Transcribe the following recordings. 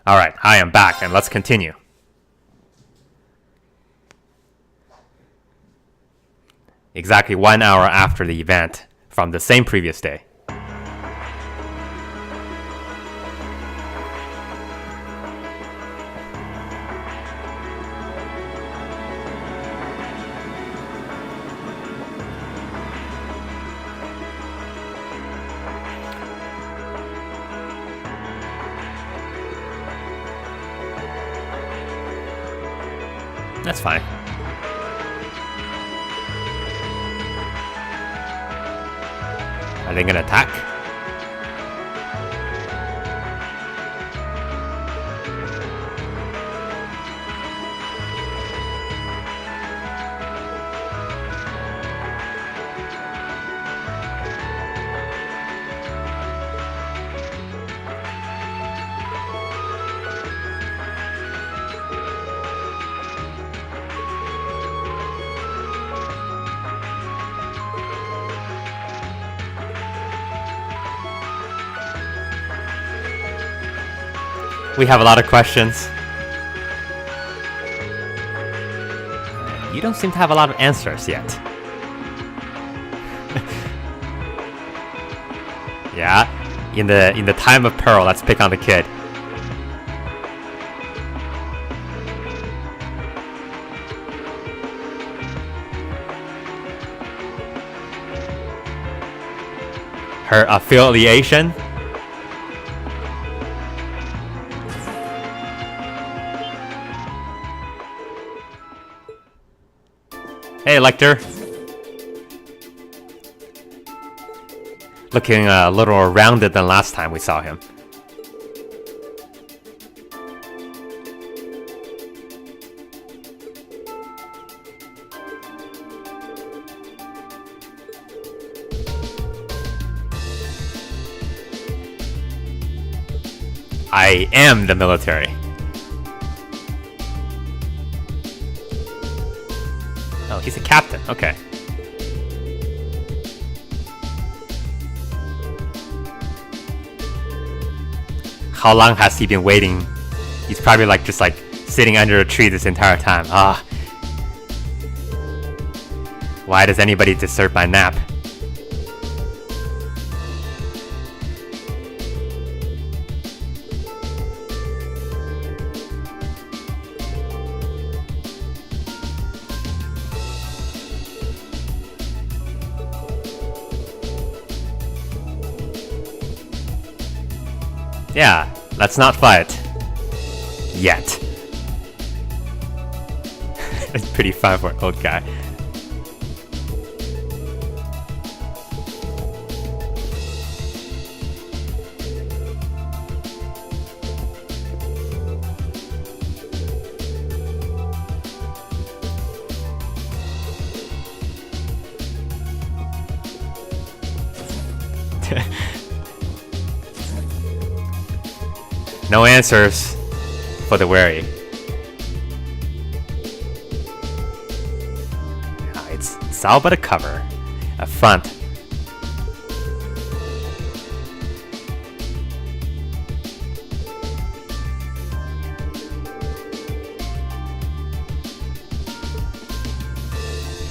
Alright, I am back, and let's continue. Exactly 1 hour after the event from the same previous day. That's fine. Are they gonna attack? We have a lot of questions. You don't seem to have a lot of answers yet. Yeah, in the time of peril, let's pick on the kid. Her affiliation. Hey, Lecter. Looking a little more rounded than last time we saw him. I am the military. Oh, he's a captain. Okay. How long has he been waiting? He's probably just sitting under a tree this entire time. Ah. Why does anybody disturb my nap? Yeah, let's not fight. Yet. It's pretty fun for an old guy. No answers for the wary. It's all but a cover. A front.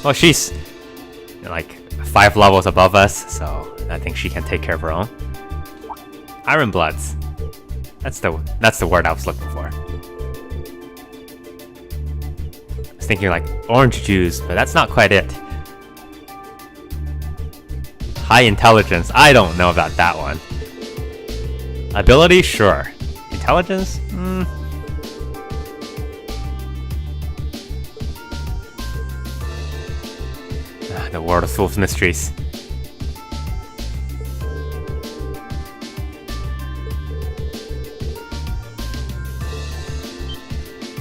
Well, she's 5 levels above us, so I think she can take care of her own. Iron Bloods. That's the word I was looking for. I was thinking orange juice, but that's not quite it. High intelligence, I don't know about that one. Ability, sure. Intelligence? The world is full of mysteries.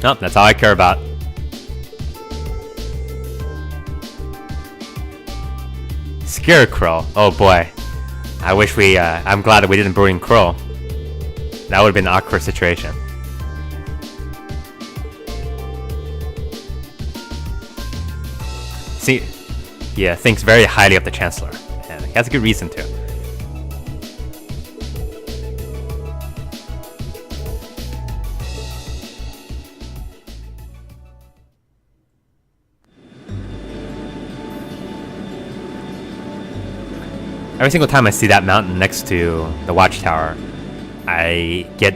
Nope, that's all I care about. Scarecrow. Oh boy. I wish I'm glad that we didn't bring Crow. That would have been an awkward situation. See, he thinks very highly of the Chancellor. And he has a good reason to. Every single time I see that mountain next to the watchtower, I get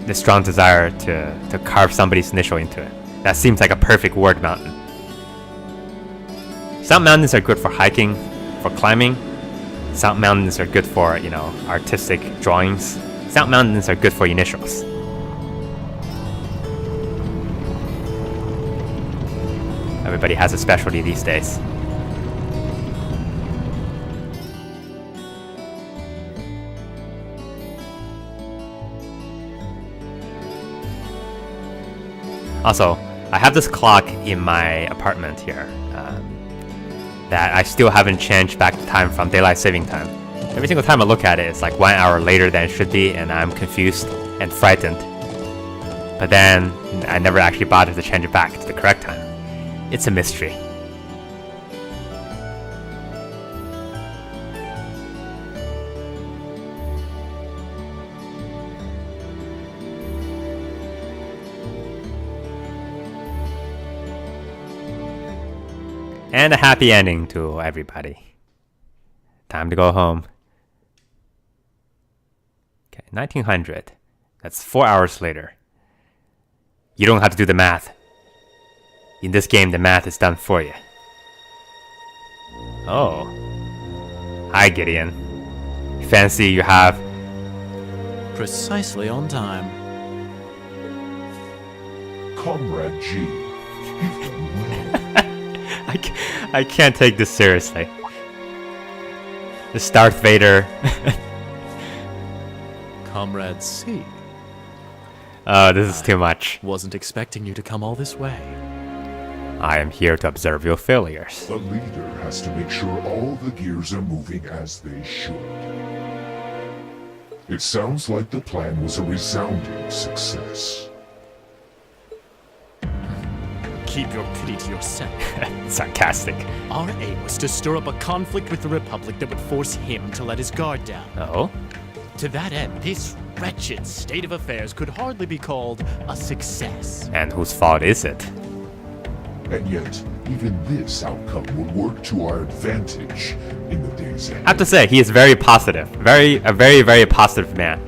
the strong desire to carve somebody's initial into it. That seems like a perfect word mountain. Some mountains are good for hiking, for climbing. Some mountains are good for, artistic drawings. Some mountains are good for initials. Everybody has a specialty these days. Also, I have this clock in my apartment here that I still haven't changed back the time from daylight saving time. Every single time I look at it, it's like 1 hour later than it should be, and I'm confused and frightened. But then, I never actually bothered to change it back to the correct time. It's a mystery. And a happy ending to everybody. Time to go home. Okay, 1900. That's 4 hours later. You don't have to do the math. In this game, the math is done for you. Oh. Hi, Gideon. Fancy you have... Precisely on time. Comrade G. I can't take this seriously. The Darth Vader. Comrade C. Oh, this is too much. Wasn't expecting you to come all this way. I am here to observe your failures. The leader has to make sure all the gears are moving as they should. It sounds like the plan was a resounding success. Keep your pity to yourself. Sarcastic. Our aim was to stir up a conflict with the Republic that would force him to let his guard down. Oh? To that end, this wretched state of affairs could hardly be called a success. And whose fault is it? And yet, even this outcome will work to our advantage in the days ahead. I have to say, he is very positive. A very, very positive man.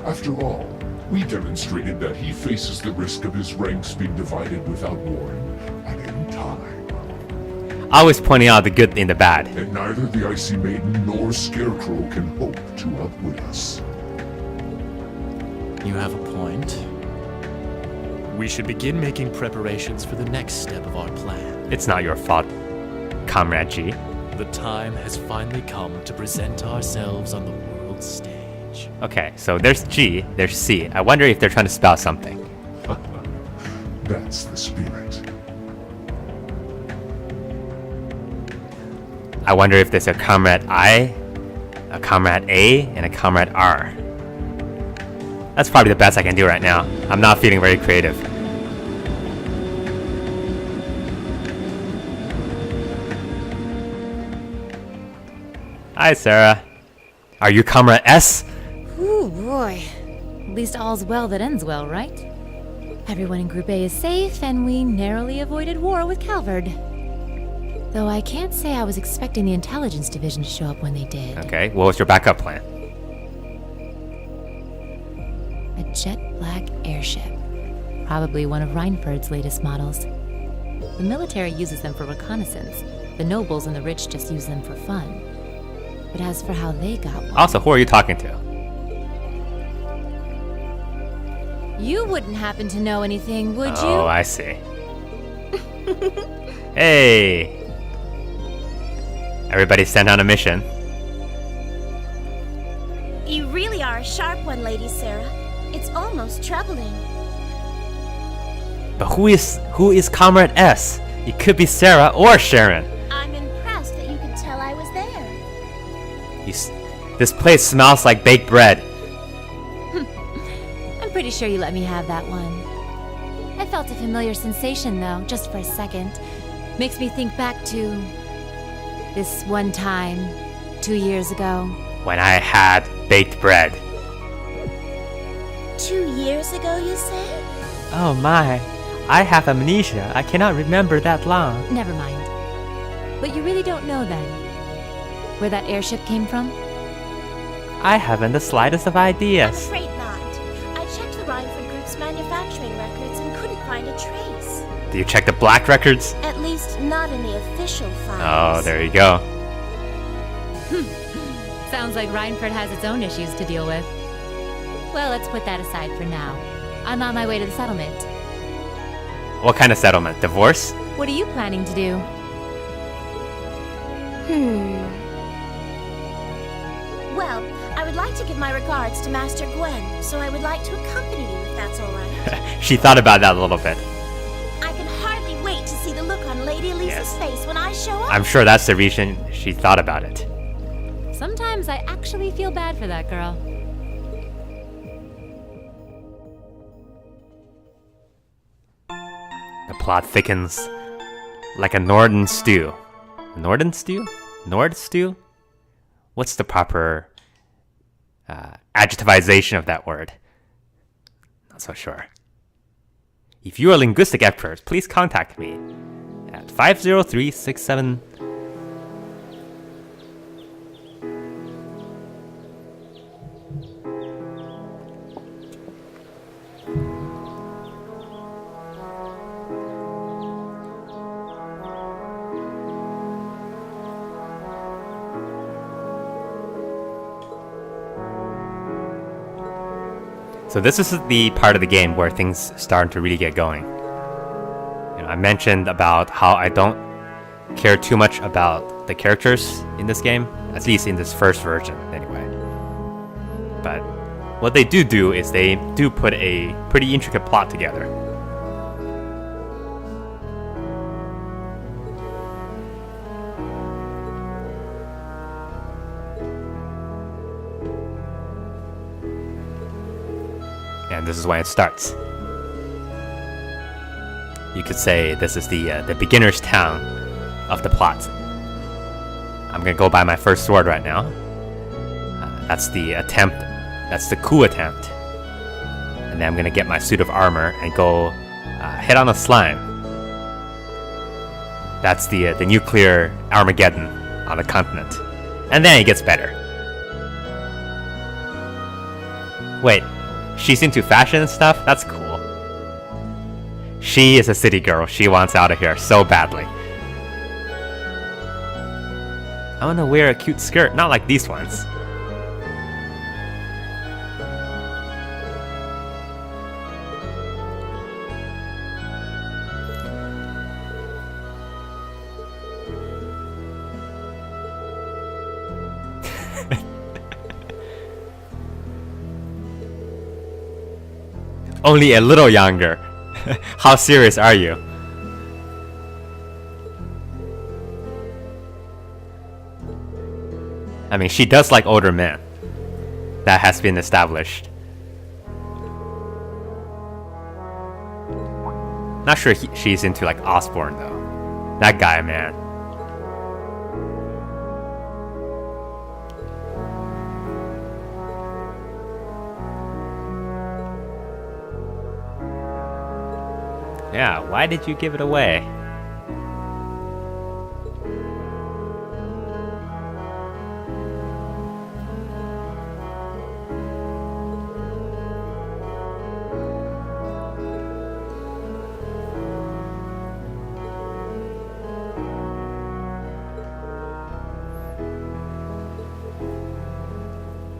After all, we demonstrated that he faces the risk of his ranks being divided without warning at any time. Always pointing out the good and the bad. And neither the Icy Maiden nor Scarecrow can hope to outwit us. You have a point. We should begin making preparations for the next step of our plan. It's not your fault, Comrade G. The time has finally come to present ourselves on the world stage. Okay, so there's G, there's C. I wonder if they're trying to spell something. That's the spirit. I wonder if there's a Comrade I, a Comrade A, and a Comrade R. That's probably the best I can do right now. I'm not feeling very creative. Hi, Sarah. Are you Comrade S? Ooh, boy. At least all's well that ends well, right? Everyone in Group A is safe, and we narrowly avoided war with Calvard. Though I can't say I was expecting the intelligence division to show up when they did. Okay, what was your backup plan? A jet black airship. Probably one of Reinford's latest models. The military uses them for reconnaissance. The nobles and the rich just use them for fun. But as for how they got one... Also, who are you talking to? You wouldn't happen to know anything, would you? Oh, I see. Hey! Everybody sent on a mission. You really are a sharp one, Lady Sarah. It's almost troubling. But who is Comrade S? It could be Sarah or Sharon. I'm impressed that you could tell I was there. This place smells like baked bread. I'm pretty sure you let me have that one. I felt a familiar sensation, though, just for a second. Makes me think back to... this one time, 2 years ago. When I had baked bread. 2 years ago, you say? Oh my, I have amnesia. I cannot remember that long. Never mind. But you really don't know then. Where that airship came from? I haven't the slightest of I'm ideas. afraid not. I checked the Rhineford Group's manufacturing records and couldn't find a trace. Do you check the black records? At least not in the official Oh, files. there you go. Sounds like Rhineford has its own issues to deal with. Well, let's put that aside for now. I'm on my way to the settlement. What kind of settlement? Divorce? What are you planning to do? Well, I would like to give my regards to Master Gwen, so I would like to accompany you if that's all right. She thought about that a little bit. I can hardly wait to see the look on Lady Elisa's Yes. face when I show up. I'm sure that's the reason she thought about it. Sometimes I actually feel bad for that girl. The plot thickens like a Norden stew. Norden stew? Nord stew? What's the proper adjectivization of that word? Not so sure. If you are a linguistic expert, please contact me at 50367. So this is the part of the game where things start to really get going. I mentioned about how I don't care too much about the characters in this game, at least in this first version anyway. But what they do is they do put a pretty intricate plot together. And this is when it starts. You could say this is the beginner's town of the plot. I'm gonna go buy my first sword right now. That's the attempt. That's the coup attempt. And then I'm gonna get my suit of armor and go hit on a slime. That's the nuclear Armageddon on a continent. And then it gets better. Wait. She's into fashion and stuff? That's cool. She is a city girl. She wants out of here so badly. I want to wear a cute skirt, not like these ones. Only a little younger. How serious are you? I mean, she does like older men. That has been established. Not sure she's into like Osborne though. That guy, man. Yeah, why did you give it away?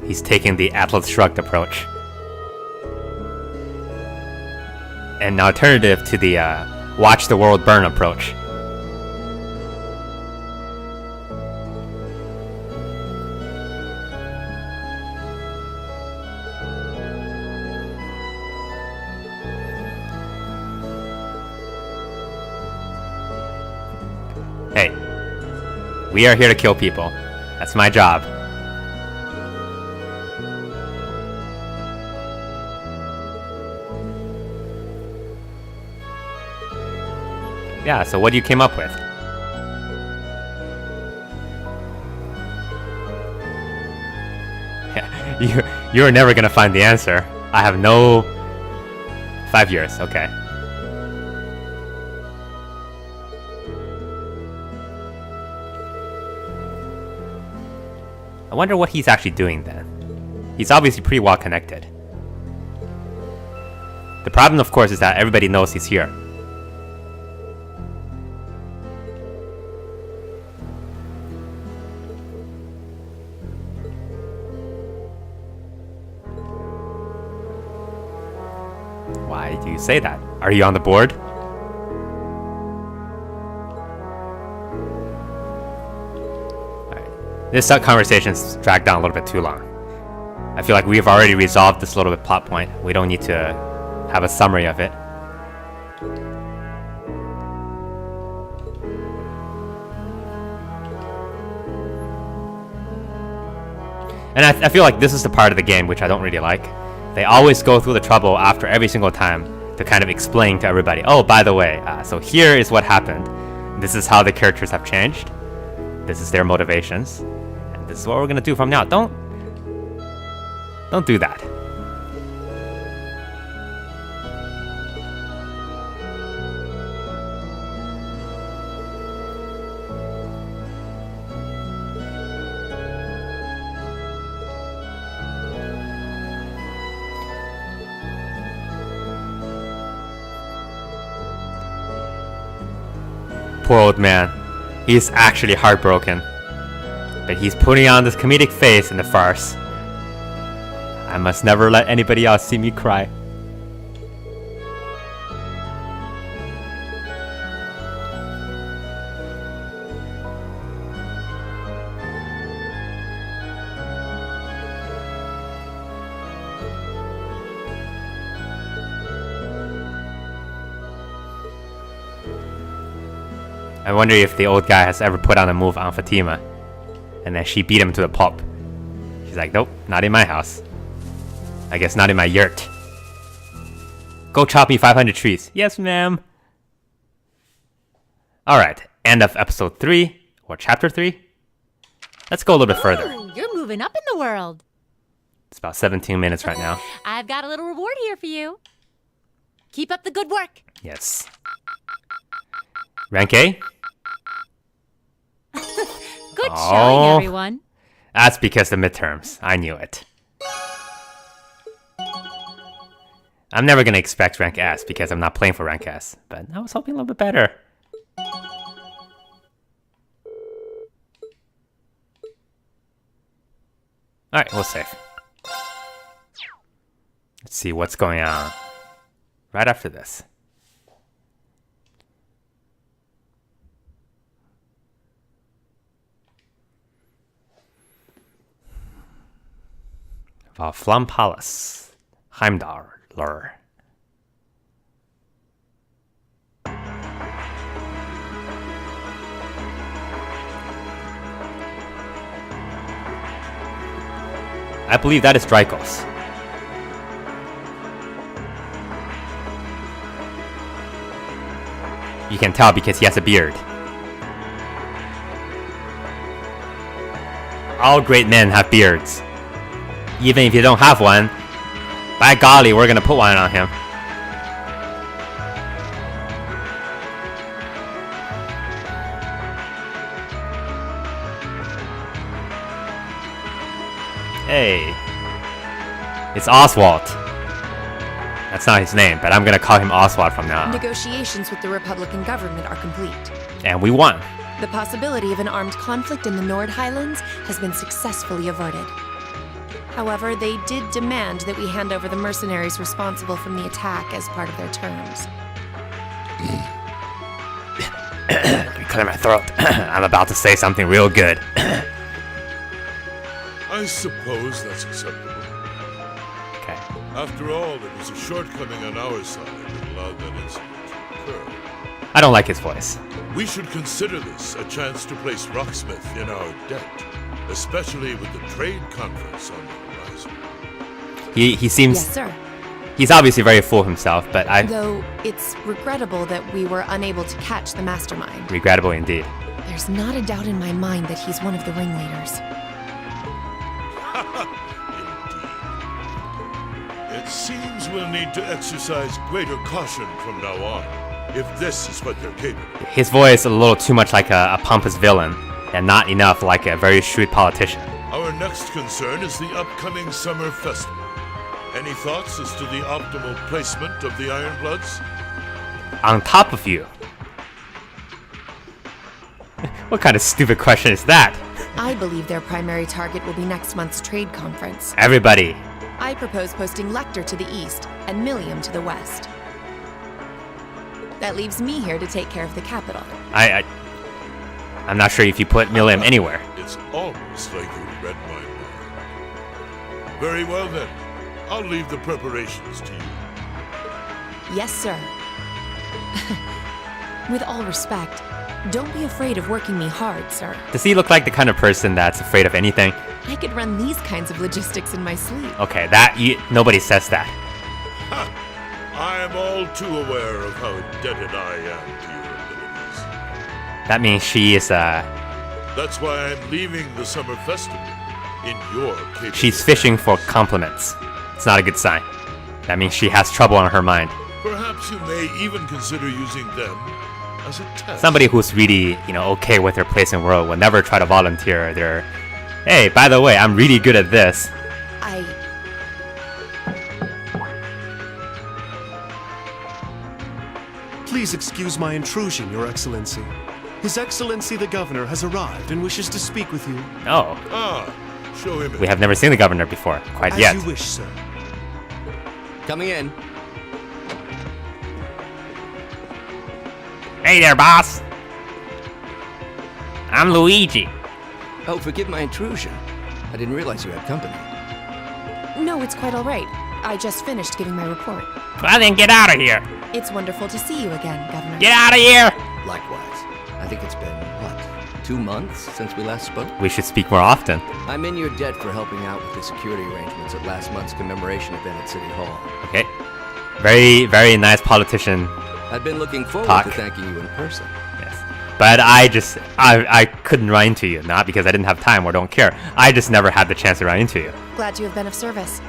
He's taking the Atlas Shrugged approach. An alternative to the watch the world burn approach. Hey, we are here to kill people. That's my job. Yeah, so what you came up with? You're never gonna find the answer. I have no... 5 years, okay. I wonder what he's actually doing then. He's obviously pretty well connected. The problem, of course, is that everybody knows he's here. Why do you say that? Are you on the board? Alright. This conversation's dragged on a little bit too long. I feel like we've already resolved this little bit plot point. We don't need to have a summary of it. And I feel like this is the part of the game which I don't really like. They always go through the trouble after every single time to kind of explain to everybody, oh, by the way, so here is what happened. This is how the characters have changed. This is their motivations. And this is what we're gonna do from now. Don't do that. Poor old man. He's actually heartbroken. But he's putting on this comedic face in the farce. I must never let anybody else see me cry. I wonder if the old guy has ever put on a move on Fatima, and then she beat him to the pulp. She's like, nope, not in my house. I guess not in my yurt. Go chop me 500 trees. Yes, ma'am. Alright, end of episode 3, or chapter 3. Let's go a little bit further. Ooh, you're moving up in the world. It's about 17 minutes right now. I've got a little reward here for you. Keep up the good work. Yes. Rank A? Good showing, everyone. That's because the midterms. I knew it. I'm never gonna expect rank S because I'm not playing for rank S, but I was hoping a little bit better. Alright, we'll save. Let's see what's going on right after this. Flum Palace, Heimdallr. I believe that is Drykos. You can tell because he has a beard. All great men have beards. Even if you don't have one, by golly, we're gonna put one on him. Hey, it's Oswald. That's not his name, but I'm gonna call him Oswald from now on. Negotiations with the Republican government are complete. And we won. The possibility of an armed conflict in the Nord Highlands has been successfully averted. However, they did demand that we hand over the mercenaries responsible from the attack as part of their terms. Let me clear my throat. I'm about to say something real good. I suppose that's acceptable. Okay. After all, it was a shortcoming on our side that allowed that incident to occur. I don't like his voice. We should consider this a chance to place Rocksmith in our debt, especially with the trade conference on the horizon. He seems... Yes, sir. He's obviously very full of himself, but Though it's regrettable that we were unable to catch the mastermind. regrettable indeed. There's not a doubt in my mind that he's one of the ringleaders. Indeed. It seems we'll need to exercise greater caution from now on, if this is what they're capable of. His voice is a little too much like a pompous villain, and not enough like a very shrewd politician. Our next concern is the upcoming summer festival. Any thoughts as to the optimal placement of the Ironbloods? On top of you. What kind of stupid question is that? I believe their primary target will be next month's trade conference. Everybody. I propose posting Lecter to the east and Millium to the west. That leaves me here to take care of the capital. I'm not sure if you put Millium anywhere. It's almost like you read my mind. Very well then. I'll leave the preparations to you. Yes, sir. With all respect, don't be afraid of working me hard, sir. Does he look like the kind of person that's afraid of anything? I could run these kinds of logistics in my sleep. Okay, nobody says that. I am all too aware of how indebted I am to your abilities. That means she is, That's why I'm leaving the summer festival in your capable she's fishing for hands. compliments. It's not a good sign. That means she has trouble on her mind. Perhaps you may even consider using them as a test. Somebody who's really, okay with their place in the world will never try to volunteer their, hey, by the way, I'm really good at this. Please excuse my intrusion, Your Excellency. His Excellency the Governor has arrived and wishes to speak with you. Oh, Show him in. we have never seen the governor before, quite As yet. you wish, sir. Coming in. Hey there, boss. I'm Luigi. Oh, forgive my intrusion. I didn't realize you had company. No, it's quite all right. I just finished giving my report. Well, then get out of here. It's wonderful to see you again, Governor. Get out of here. Likewise. I think it's been, 2 months since we last spoke? We should speak more often. I'm in your debt for helping out with the security arrangements at last month's commemoration event at City Hall. Okay. Very, very nice politician. I've been looking forward Talk. to thanking you in person. Yes. But I couldn't run into you. Not because I didn't have time or don't care. I just never had the chance to run into you. Glad to have been of service.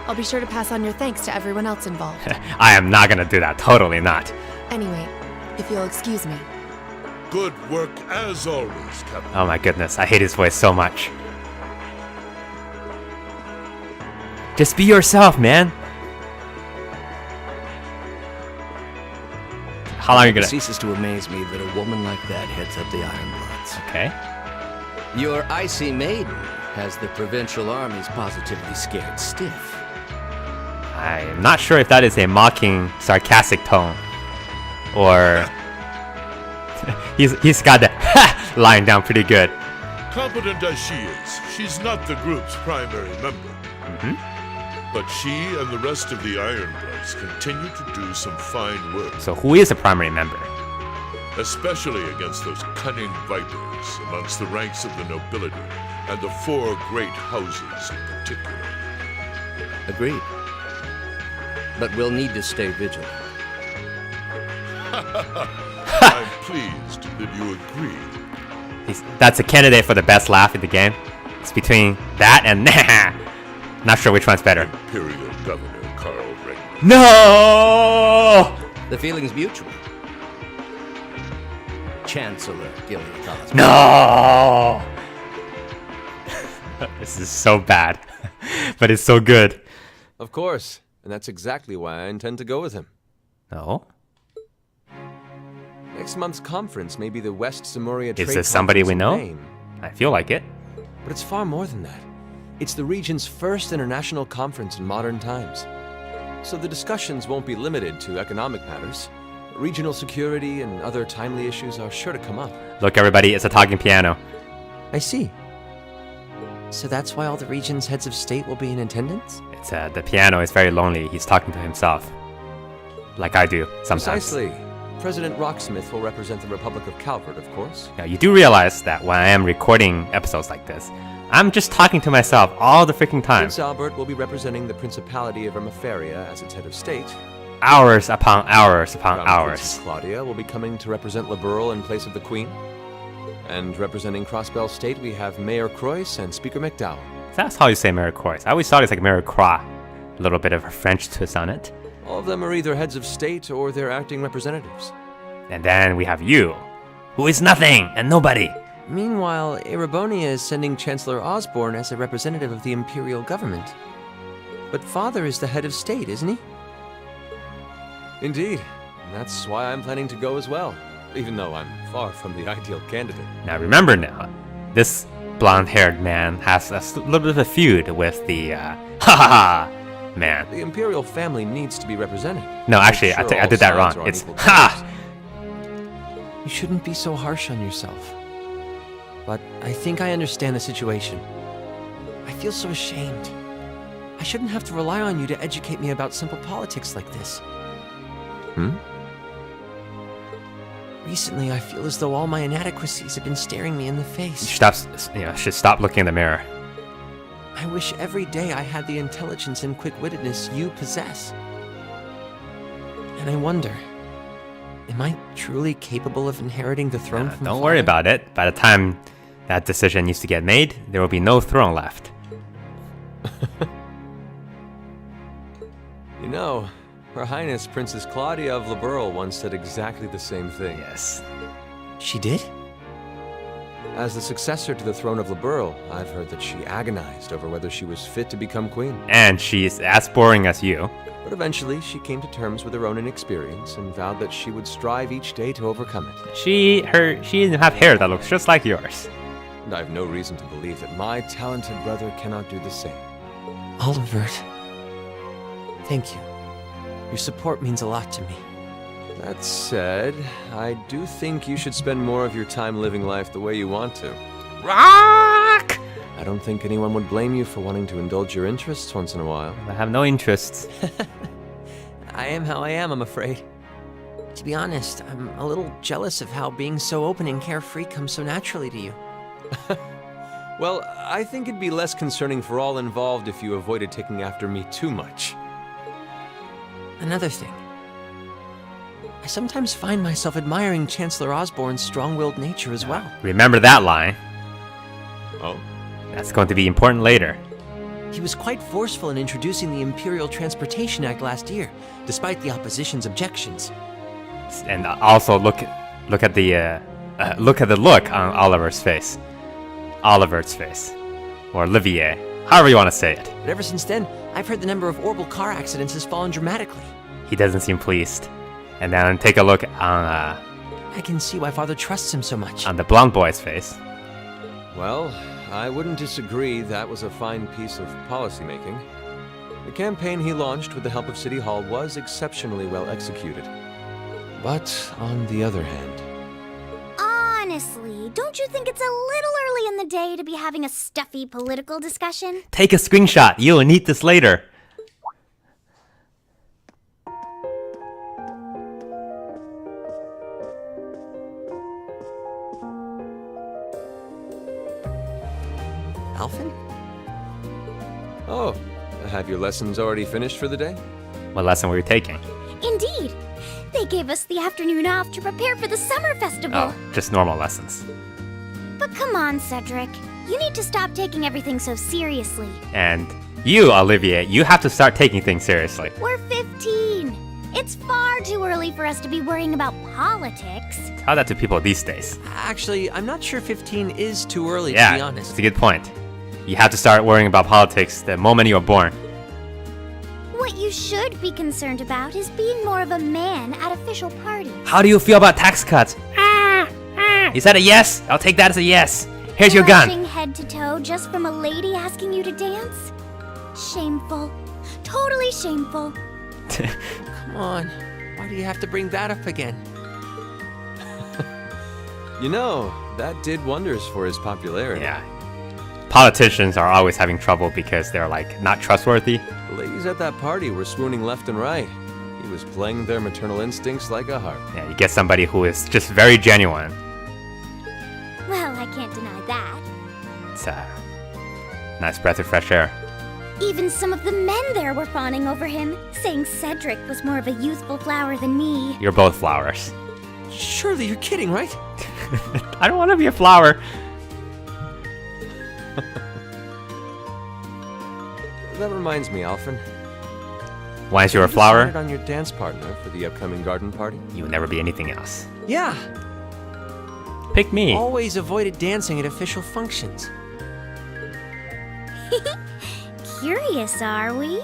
I'll be sure to pass on your thanks to everyone else involved. I am not gonna do that. Totally not. Anyway, if you'll excuse me. Good work as always, Captain. Oh my goodness. I hate his voice so much. Just be yourself, man. How long are you It gonna... ceases to amaze me that a woman like that heads up the Ironbloods. Okay. Your icy maiden has the provincial armies positively scared stiff. I'm not sure if that is a mocking, sarcastic tone. Or... he's got the lying down pretty good. Competent as she is, she's not the group's primary member. But she and the rest of the Ironbloods continue to do some fine work, So who is a primary member? especially against those cunning vipers amongst the ranks of the nobility and the 4 great houses in particular. Agreed. But we'll need to stay vigilant. I'm pleased that you agree. That's a candidate for the best laugh in the game. It's between that and not sure which one's better. Imperial Governor Carl Regner. No! The feeling's mutual. Chancellor Gilead Cosmo. No! This is so bad, but it's so good. Of course, and that's exactly why I intend to go with him. No? Next month's conference may be the West Samoria Trade Is this somebody we know? Conference in Maine, I feel like it. but it's far more than that. It's the region's first international conference in modern times. So the discussions won't be limited to economic matters. Regional security and other timely issues are sure to come up. Look, everybody, it's a talking piano. I see. So that's why all the region's heads of state will be in attendance? It's the piano is very lonely. He's talking to himself, like I do sometimes. Precisely. President Rocksmith will represent the Republic of Calvert, of course. Now, you do realize that when I am recording episodes like this, I'm just talking to myself all the freaking time. Prince Albert will be representing the Principality of Ermaferia as its head of state. Hours upon hours upon Crown hours. Princess Claudia will be coming to represent Liberal in place of the Queen. And representing Crossbell State, we have Mayor Croix and Speaker McDowell. That's how you say Mary Croix. I always thought it's like Mary Croix. A little bit of a French twist on it. All of them are either heads of state or their acting representatives. And then we have you, who is nothing and nobody. Meanwhile, Erebonia is sending Chancellor Osborne as a representative of the Imperial government. But Father is the head of state, isn't he? Indeed. And that's why I'm planning to go as well, even though I'm far from the ideal candidate. Now remember now, this blonde-haired man has a little bit of a feud with the ha man. The Imperial family needs to be represented. No, actually, Make sure I all did that sides wrong. are on It's equal ha! You shouldn't be so harsh on yourself. But I think I understand the situation. I feel so ashamed. I shouldn't have to rely on you to educate me about simple politics like this. Hmm? Recently, I feel as though all my inadequacies have been staring me in the face. Should stop looking in the mirror. I wish every day I had the intelligence and quick-wittedness you possess. And I wonder, am I truly capable of inheriting the throne from Don't worry Father? about it. By the time that decision needs to get made, there will be no throne left. You know, Her Highness Princess Claudia of Liberl once said exactly the same thing. Yes. She did? As the successor to the throne of Liberl, I've heard that she agonized over whether she was fit to become queen. And she's as boring as you. But eventually, she came to terms with her own inexperience and vowed that she would strive each day to overcome it. She didn't have hair that looks just like yours. And I have no reason to believe that my talented brother cannot do the same. Olivert, thank you. Your support means a lot to me. That said, I do think you should spend more of your time living life the way you want to. Rock! I don't think anyone would blame you for wanting to indulge your interests once in a while. I have no interests. I am how I am, I'm afraid. To be honest, I'm a little jealous of how being so open and carefree comes so naturally to you. Well, I think it'd be less concerning for all involved if you avoided taking after me too much. Another thing. I sometimes find myself admiring Chancellor Osborne's strong-willed nature as well. Remember that line. Oh? That's going to be important later. He was quite forceful in introducing the Imperial Transportation Act last year, despite the opposition's objections. And also look at the look on Oliver's face. Oliver's face. Or Olivier. However you want to say it. But ever since then, I've heard the number of orbital car accidents has fallen dramatically. He doesn't seem pleased. And then take a look on I can see why Father trusts him so much. the blonde boy's face. Well, I wouldn't disagree that was a fine piece of policymaking. The campaign he launched with the help of City Hall was exceptionally well executed. But on the other hand... Honestly, don't you think it's a little early in the day to be having a stuffy political discussion? Take a screenshot. You will need this later. Alphen? Oh, have your lessons already finished for the day? What lesson were you taking? Indeed. They gave us the afternoon off to prepare for the summer festival. Oh, just normal lessons. But come on, Cedric. You need to stop taking everything so seriously. And you, Olivier, you have to start taking things seriously. We're 15. It's far too early for us to be worrying about politics. Tell that to people these days. Actually, I'm not sure 15 is too early, Yeah, to be honest. it's a good point. You have to start worrying about politics the moment you are born. What you should be concerned about is being more of a man at official parties. How do you feel about tax cuts? Is that a yes? I'll take that as a yes. Here's your gun. Blushing head to toe just from a lady asking you to dance? Shameful. Totally shameful. Come on. Why do you have to bring that up again? You know, that did wonders for his popularity. Yeah. Politicians are always having trouble because they're like not trustworthy. The ladies at that party were swooning left and right. He was playing their maternal instincts like a harp. Yeah, you get somebody who is just very genuine. Well, I can't deny that. It's a nice breath of fresh air. Even some of the men there were fawning over him, saying Cedric was more of a youthful flower than me. You're both flowers. Surely you're kidding, right? I don't want to be a flower. That reminds me, Alphen. Once you're a You flower, decided on your dance partner for the upcoming garden party? you will never be anything else. Yeah. Pick me. Always avoided dancing at official functions. Curious, are we?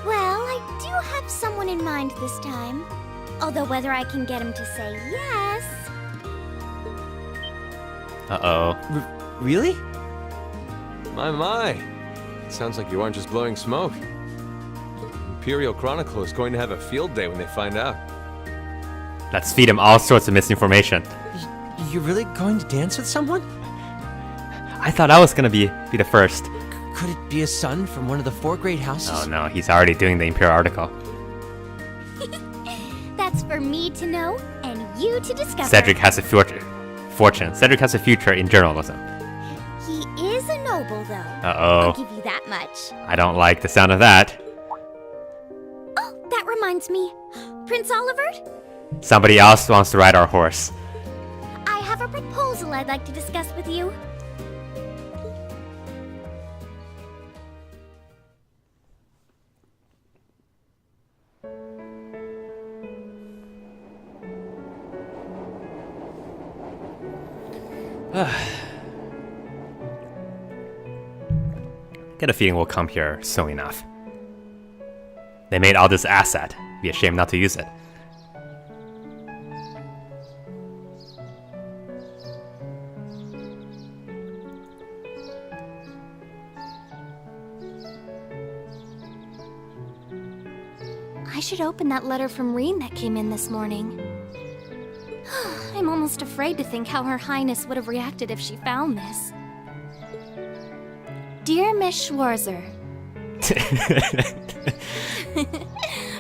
Well, I do have someone in mind this time. Although whether I can get him to say yes... Uh-oh. Really? My. Sounds like you aren't just blowing smoke. Imperial Chronicle is going to have a field day when they find out. Let's feed him all sorts of misinformation. You're really going to dance with someone? I thought I was gonna be the first. Could it be a son from one of the 4 great houses? Oh no, he's already doing the Imperial article. That's for me to know and you to discover. Cedric has a fortune. Cedric has a future in journalism. He is a noble, though. Uh-oh. I'll give you that much. I don't like the sound of that. Oh, that reminds me. Prince Olivert? Somebody else wants to ride our horse. I have a proposal I'd like to discuss with you. Get a feeling we'll come here soon enough. They made all this asset. Be a shame not to use it. I should open that letter from Reen that came in this morning. I'm almost afraid to think how Her Highness would have reacted if she found this. Dear Miss Schwarzer.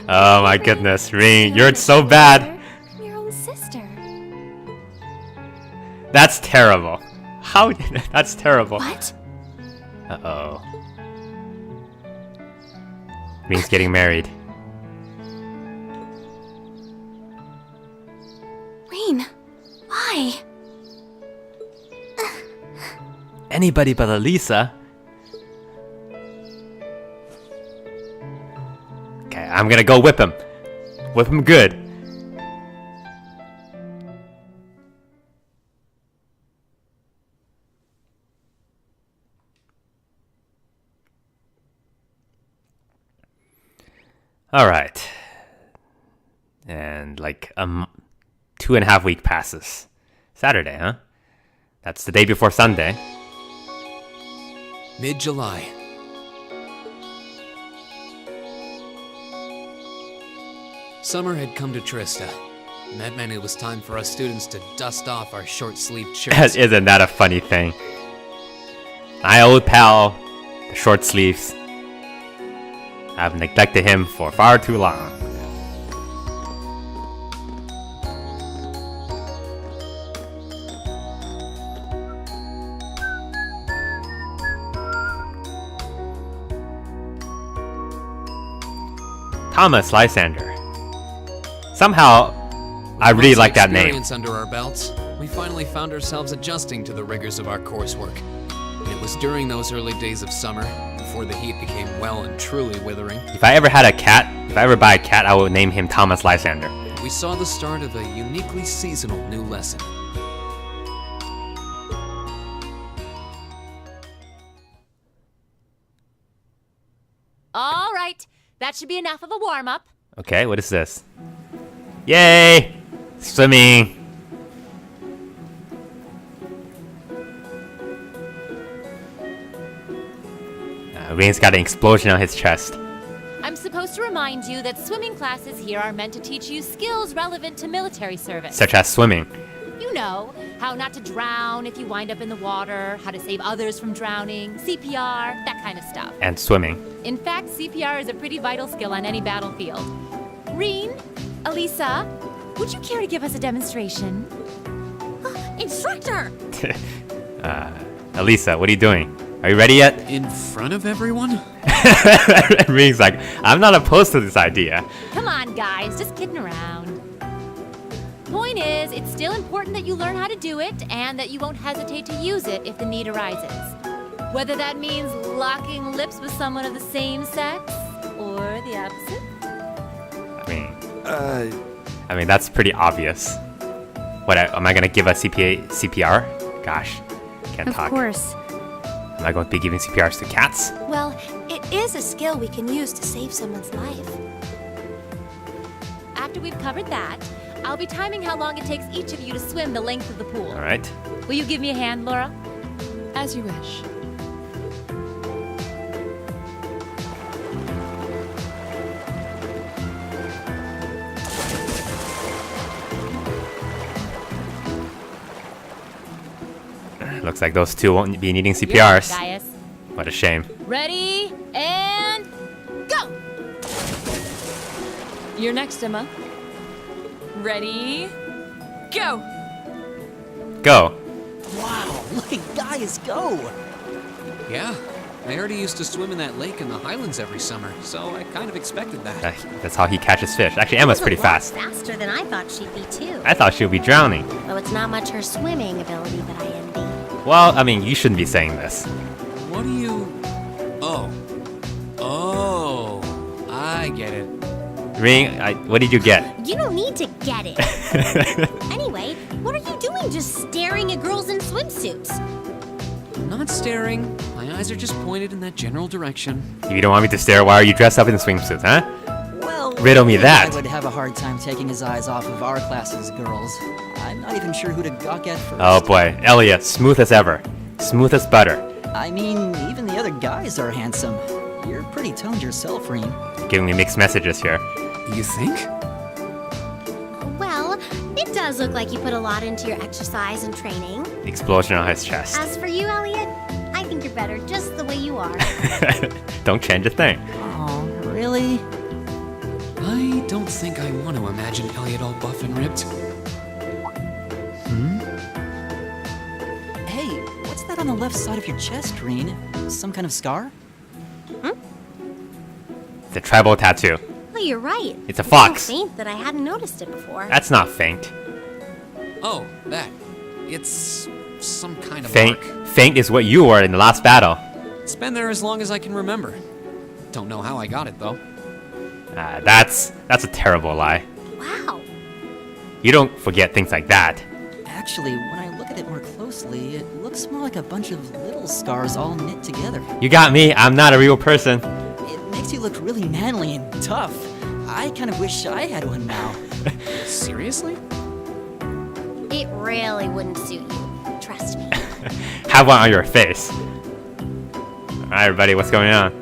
Oh my goodness, Reen, you're so bad. Your own sister. That's terrible. How? That's terrible. What? Uh-oh. Reen's getting married. Reen, why? Anybody but Elisa. Okay, I'm gonna go whip him. Whip him good. Alright. And like 2.5 weeks passes. Saturday, huh? That's the day before Sunday. Mid-July. Summer had come to Trista, and that meant it was time for us students to dust off our short-sleeved shirts. Isn't that a funny thing? My old pal, the short sleeves. I've neglected him for far too long. Thomas Lysander. Somehow, I really like that name. Experience under our belts, we finally found ourselves adjusting to the rigors of our coursework. And it was during those early days of summer, before the heat became well and truly withering, If I ever had a cat, if I ever buy a cat, I would name him Thomas Lysander. we saw the start of a uniquely seasonal new lesson. All right, that should be enough of a warm-up. Okay, what is this? Yay! Swimming! Reen's got an explosion on his chest. I'm supposed to remind you that swimming classes here are meant to teach you skills relevant to military service. Such as swimming. You know, how not to drown if you wind up in the water, how to save others from drowning, CPR, that kind of stuff. And swimming. In fact, CPR is a pretty vital skill on any battlefield. Reen, Elisa, would you care to give us a demonstration? Instructor! Elisa, what are you doing? Are you ready yet? In front of everyone? Reen's like, I'm not opposed to this idea. Come on, guys, just kidding around. Point is, it's still important that you learn how to do it and that you won't hesitate to use it if the need arises. Whether that means locking lips with someone of the same sex or the opposite. I mean, that's pretty obvious. What, am I gonna give a CPR? Gosh, can't Of talk. course. Am I going to be giving CPRs to cats? Well, it is a skill we can use to save someone's life. After we've covered that, I'll be timing how long it takes each of you to swim the length of the pool. All right. Will you give me a hand, Laura? As you wish. Looks like those two won't be needing CPRs. Gaius. What a shame. Ready, and go! You're next, Emma. Ready, go! Go. Wow, look at Gaius go! Yeah, I already used to swim in that lake in the Highlands every summer, so I kind of expected that. That's how he catches fish. Actually, Emma's pretty fast. Faster than I thought she'd be too. I thought she would be drowning. Though it's not much her swimming ability that I envy. Well, I mean, you shouldn't be saying this. What do you... Oh. Oh, I get it. Ring, what did you get? You don't need to get it. Anyway, what are you doing just staring at girls in swimsuits? Not staring. My eyes are just pointed in that general direction. If you don't want me to stare, why are you dressed up in swimsuits, huh? Well, Riddle me that. I would have a hard time taking his eyes off of our class's girls. I'm not even sure who to gawk at first. Oh boy, Elliot, smooth as ever. Smooth as butter. I mean, even the other guys are handsome. You're pretty toned yourself, Reen. Giving me mixed messages here. You think? Well, it does look like you put a lot into your exercise and training. The explosion on his chest. As for you, Elliot, I think you're better just the way you are. Don't change a thing. Oh, really? I don't think I want to imagine Elliot all buff and ripped. Hey, what's that on the left side of your chest, Reen? Some kind of scar? The tribal tattoo. Oh, you're right. It's a fox. So faint that I hadn't noticed it before. That's not faint. Oh, that. It's some kind of Faint. mark. Faint is what you were in the last battle. It's been there as long as I can remember. Don't know how I got it, though. That's a terrible lie. Wow. You don't forget things like that. Actually, when I look at it more closely, it looks more like a bunch of little scars all knit together. You got me. I'm not a real person. It makes you look really manly and tough. I kind of wish I had one now. Seriously? It really wouldn't suit you. Trust me. Have one on your face. Alright, everybody, what's going on?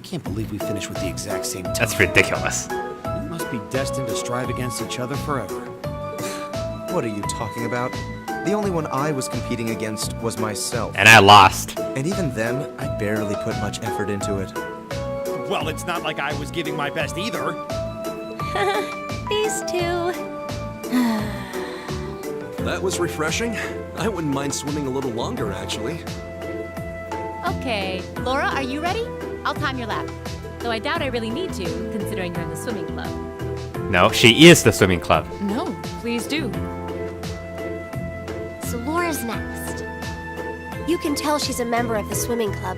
Can't believe we finished with the exact same time. That's ridiculous. We must be destined to strive against each other forever. What are you talking about? The only one I was competing against was myself. And I lost. And even then, I barely put much effort into it. Well, it's not like I was giving my best either. These two. That was refreshing. I wouldn't mind swimming a little longer, actually. Okay, Laura, are you ready? I'll time your lap. Though I doubt I really need to, considering you're in the swimming club. No, she is the swimming club. No, please do. So Laura's next. You can tell she's a member of the swimming club.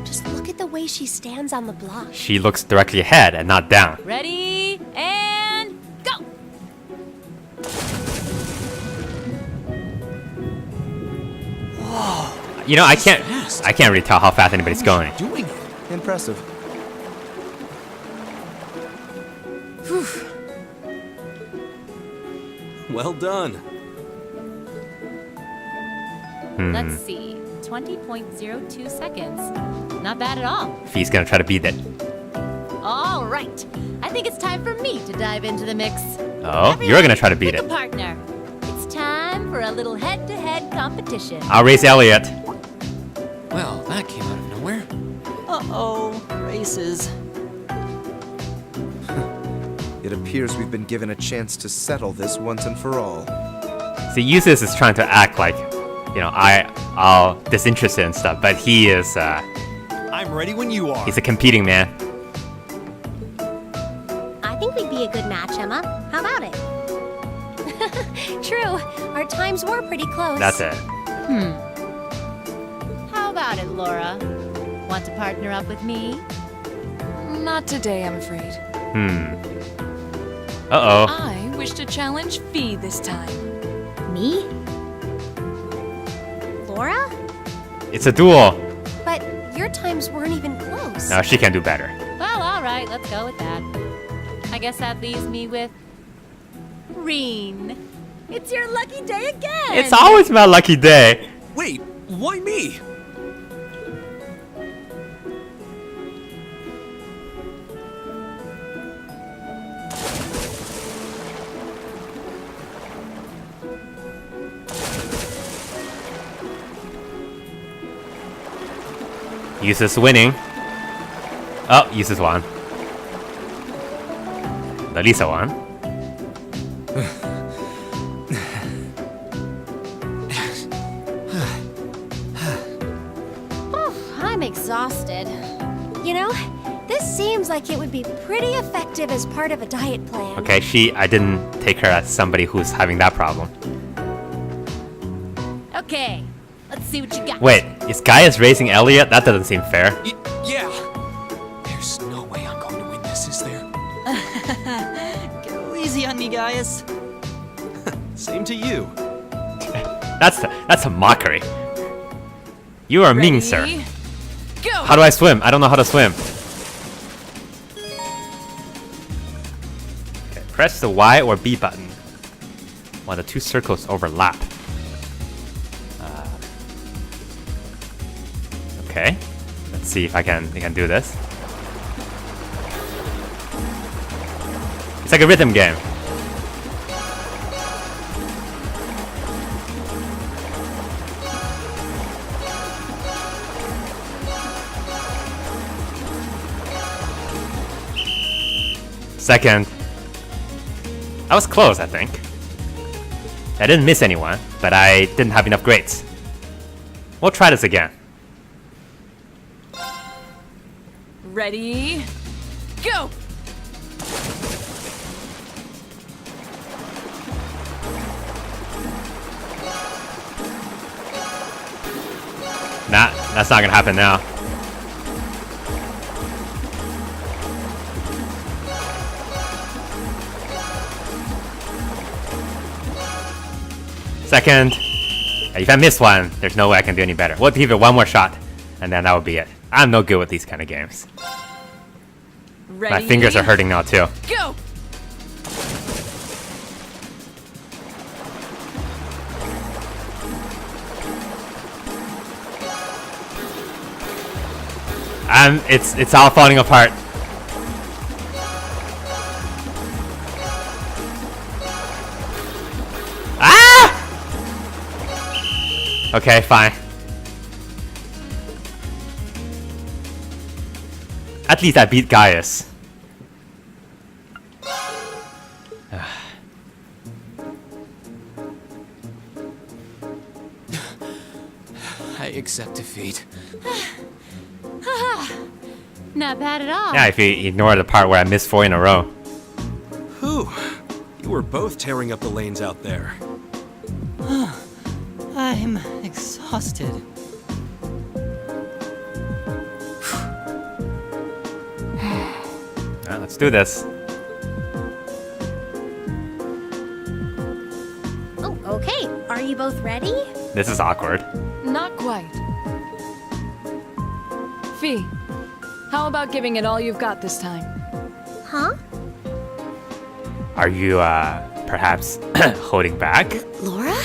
Just look at the way she stands on the block. She looks directly ahead and not down. Ready, and go! You know, I can't really tell how fast anybody's going. Doing it. Impressive. Well done. Let's see, 20.02 seconds. Not bad at all. Fee's gonna try to beat it. All right, I think it's time for me to dive into the mix. Oh, you're gonna try to beat Pick a it. partner. It's time for a little head-to-head competition. I'll race Elliot. Well, that came out of nowhere. Uh-oh, races. It appears we've been given a chance to settle this once and for all. See, Eustace is trying to act like, you know, I'll disinterested and stuff, but he is, I'm ready when you are. he's a competing man. I think we'd be a good match, Emma. How about it? True. Our times were pretty close. That's it. How about it, Laura? Want to partner up with me? Not today, I'm afraid. Uh-oh. I wish to challenge Fee this time. Me? Laura? It's a duel. But your times weren't even close. No, she can do better. Well, alright, let's go with that. I guess that leaves me with... Reen. It's your lucky day again! It's always my lucky day. Wait, why me? Uses winning. Oh, uses one. The Lisa one. I'm exhausted. You know, this seems like it would be pretty effective as part of a diet plan. Okay, I didn't take her as somebody who's having that problem. Okay, let's see what you got. Wait, is Gaius raising Elliot? That doesn't seem fair. Yeah. There's no way I'm going to win this, is there? Go easy on me, Gaius. Same to you. That's a mockery. You are mean, sir. Go! How do I swim? I don't know how to swim. Okay, press the Y or B button while the two circles overlap. Okay, let's see if I can do this. It's like a rhythm game. Second. I was close, I think. I didn't miss anyone, but I didn't have enough grades. We'll try this again. Ready? Go! Nah, that's not gonna happen now. Second. If I miss one, there's no way I can do any better. We'll give it one more shot, and then that would be it. I'm no good with these kind of games. Ready? My fingers are hurting now too. Go! It's all falling apart. Ah! Okay, fine. At least I beat Gaius. I accept defeat. Not bad at all. Yeah, if you ignore the part where I missed 4 in a row. Whew. You were both tearing up the lanes out there. I'm exhausted. Alright, let's do this. Oh, okay. Are you both ready? This is awkward. Not quite. Fee, how about giving it all you've got this time? Huh? Are you, perhaps holding back? Laura?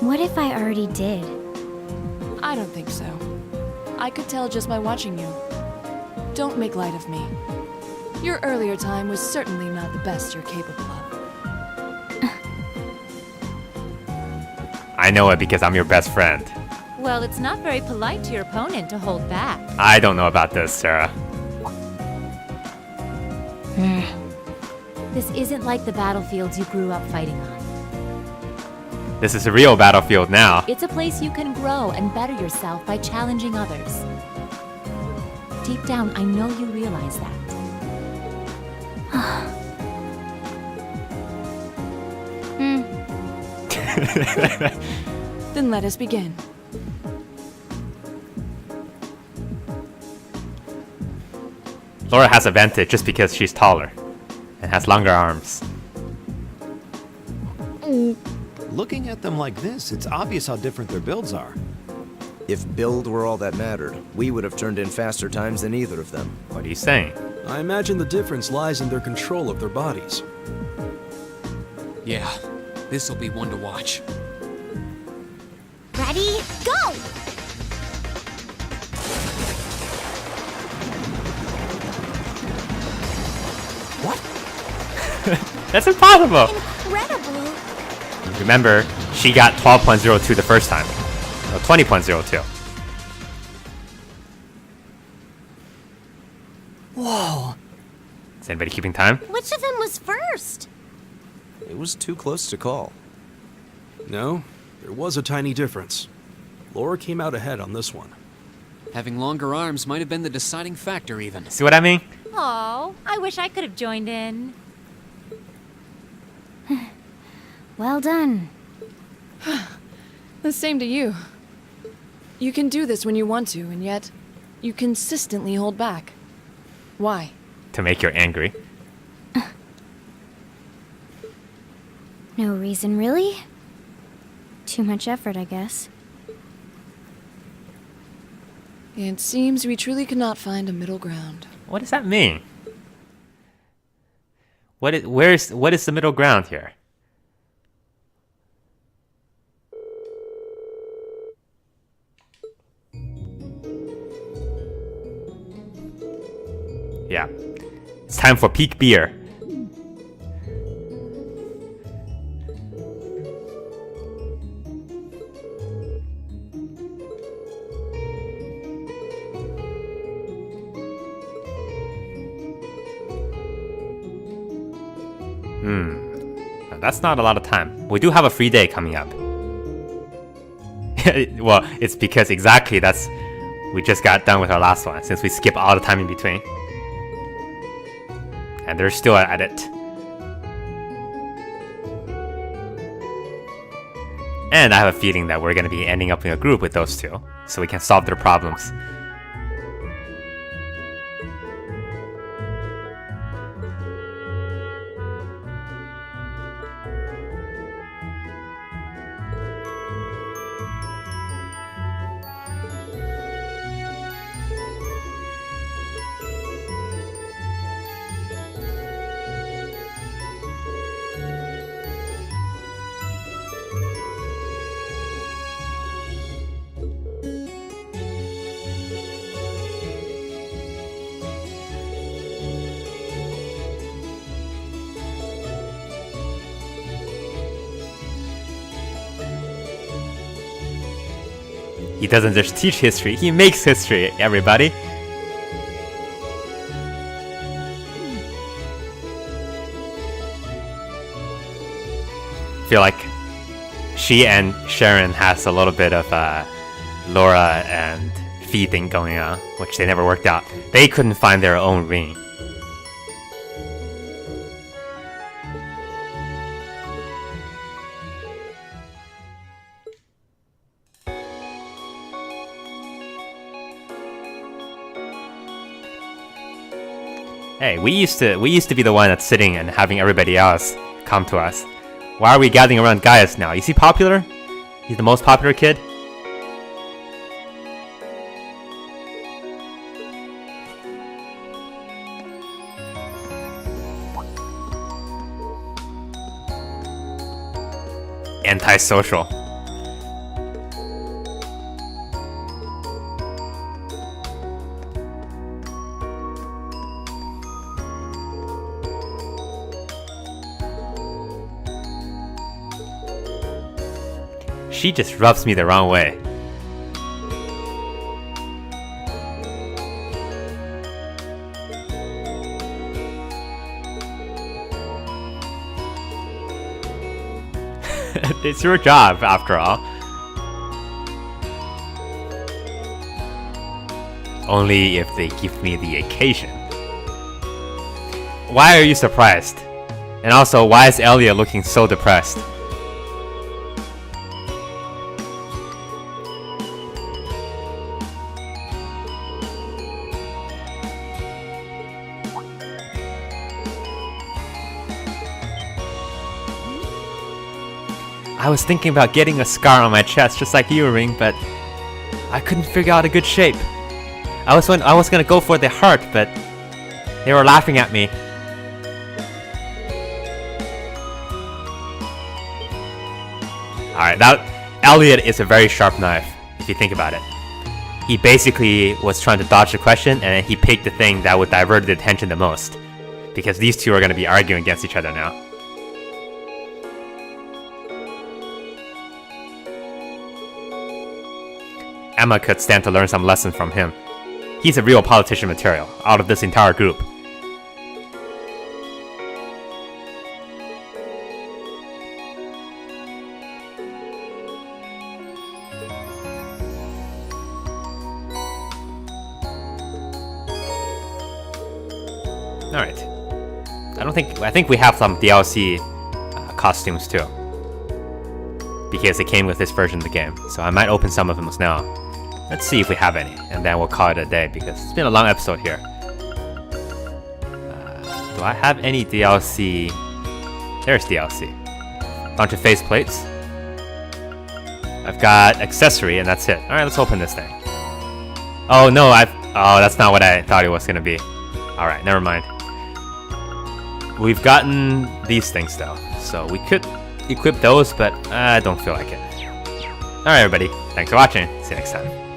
What if I already did? I don't think so. I could tell just by watching you. Don't make light of me. Your earlier time was certainly not the best you're capable of. I know it because I'm your best friend. Well, it's not very polite to your opponent to hold back. I don't know about this, Sarah. This isn't like the battlefields you grew up fighting on. This is a real battlefield now. It's a place you can grow and better yourself by challenging others. Deep down, I know you realize that. Then let us begin. Laura has advantage just because she's taller. and has longer arms. Looking at them like this, it's obvious how different their builds are. If build were all that mattered, we would have turned in faster times than either of them. What are you saying? I imagine the difference lies in their control of their bodies. Yeah, this'll be one to watch. Ready? Go! That's impossible! Incredible! Remember, she got 12.02 the first time. No, 20.02. Whoa! Is anybody keeping time? Which of them was first? It was too close to call. No, there was a tiny difference. Laura came out ahead on this one. Having longer arms might have been the deciding factor, even. See what I mean? Oh, I wish I could have joined in. Well done. The same to you. You can do this when you want to, and yet you consistently hold back. Why? To make you angry. No reason, really? Too much effort, I guess. It seems we truly cannot find a middle ground. What does that mean? What is the middle ground here? Yeah. It's time for peak beer. Now, that's not a lot of time. We do have a free day coming up. Well, it's because exactly we just got done with our last one, since we skip all the time in between. And they're still at it. And I have a feeling that we're going to be ending up in a group with those two, so we can solve their problems. He doesn't just teach history, he makes history, everybody. Feel like she and Sharon has a little bit of Laura and Fee thing going on, which they never worked out. They couldn't find their own ring. Hey, we used to be the one that's sitting and having everybody else come to us. Why are we gathering around Gaius now? Is he popular? He's the most popular kid? Antisocial. She just rubs me the wrong way. It's your job, after all. Only if they give me the occasion. Why are you surprised? And also, why is Elia looking so depressed? I was thinking about getting a scar on my chest just like you, Ring, but I couldn't figure out a good shape. I was gonna go for the heart, but they were laughing at me. Alright, that Elliot is a very sharp knife, if you think about it. He basically was trying to dodge the question, and he picked the thing that would divert the attention the most. Because these two are gonna be arguing against each other now. Emma could stand to learn some lessons from him. He's a real politician material, out of this entire group. Alright. I think we have some DLC costumes too. Because they came with this version of the game. So I might open some of them now. Let's see if we have any, and then we'll call it a day because it's been a long episode here. Do I have any DLC? There's DLC. Bunch of faceplates. I've got accessory, and that's it. Alright, let's open this thing. Oh no, oh, that's not what I thought it was gonna be. Alright, never mind. We've gotten these things though, so we could equip those, but I don't feel like it. Alright everybody, thanks for watching. See you next time.